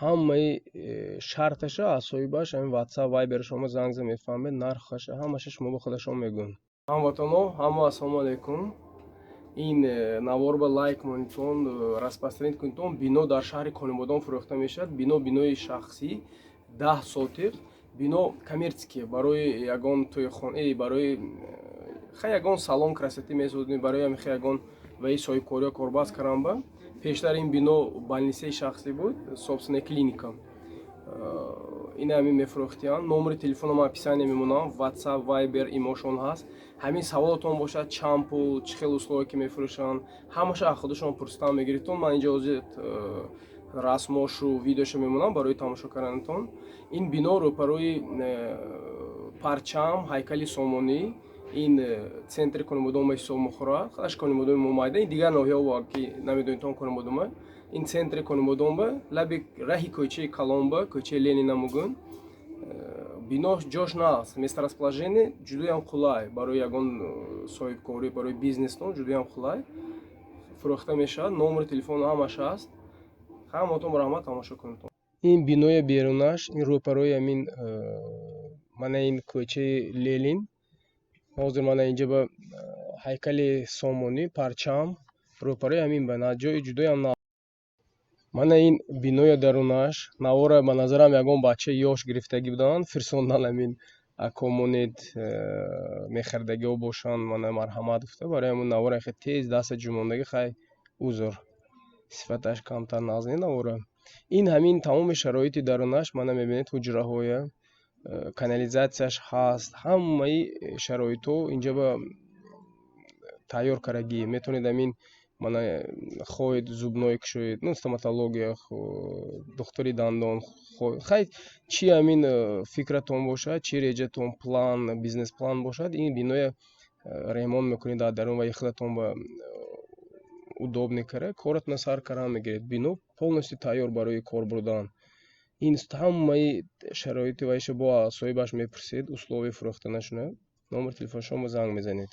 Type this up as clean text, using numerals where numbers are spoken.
ҳамаи шарташа аз соҳибаш ҳамин WhatsApp, Viber шумо занг зада мефаҳмед, нархаша ҳамаша шумо ба худашон мегӯн. ҳамватоно, ҳама ассалому алайкум. ин навор ба лайк монитон распространит кунитон бино дар шаҳри Конибодон фурӯхта мешавад. Бинои шахсӣ 10 сотиқ, бино коммерсия, барои ягон тӯйхонаи, барои ягон салон красоти месозем, барои ягон ваи соҳибкориё корбаст каранба. Пештар ин бино больницаи шахсӣ буд, собственно клиника. ин ҳамин мефурӯхтиам. номери телефона ман описание мемонам, WhatsApp, Viber имошон ҳаст. ҳамин саволотон бошад, чанд пул, чӣ хел услугое ки мефурӯшанд, ҳамаша аз худашон пурсидан мегиритон. ман инҷо ҳозир расмошу видеоша мемонам барои тамошо карданатон. ин бино рӯпарои парчам ҳайкали Сомонӣ, ин центри Конибодон ҳисоб мехӯрад. худаш Конибодон момайда, ин дигар ноҳияҳо ки намедонитон Конибодон. ин центри Конибодон ба лаби раҳи кӯчаи Калонба, кӯчаи Ленина мугун. бино ҷош нааст, месторасположение ҷудоям қулай барои ягон соҳибкорӣ, барои бизнестон ҷудоям қулай фурӯхта мешавад. номери телефон ҳамаш ҳаст. ҳаматон раҳмат, тамошо кунитон. ин бинои берунаш, ин рӯпарои ҳамин мана ин кӯчаи Ленин. ҳозир мана инҷа ба ҳайкали Сомонӣ, парчам рӯпарои ҳамин ба ҷои ҷудоям на. мана ин бинои дарунаш, навора ба назарам ягон бачаи ёш гирифтагӣ буданд, фирсондан ҳамин акомонет мехардагиҳо бошанд, мана марҳамат гуфта, барои ҳамин навора хеле тез даста ҷумондагӣ хай узр сифаташ камтар назни навора. ин ҳамин тамоми шароити дарунаш, мана мебинед ҳуҷраҳоя, канализатсияш ҳаст, ҳамаи шароитҳо инҷа ба тайёр карагӣ. метавонед ҳамин мана хоҳед зубное кушоед, стоматология, духтури дандон, хай чӣ ҳамин фикратон бошад, чӣ реҷатон, план, бизнес план бошад, ин биное ремонт мекунед дар дарун ва худатон ба удобный кара, коратон сар кардан мегиред. бино полностью тайёр барои кор бурдан. ин ҳамаи шароити вайша бо соҳибаш мепурсед условияи фурӯхтанашона, номери телефонашон занг мезанед.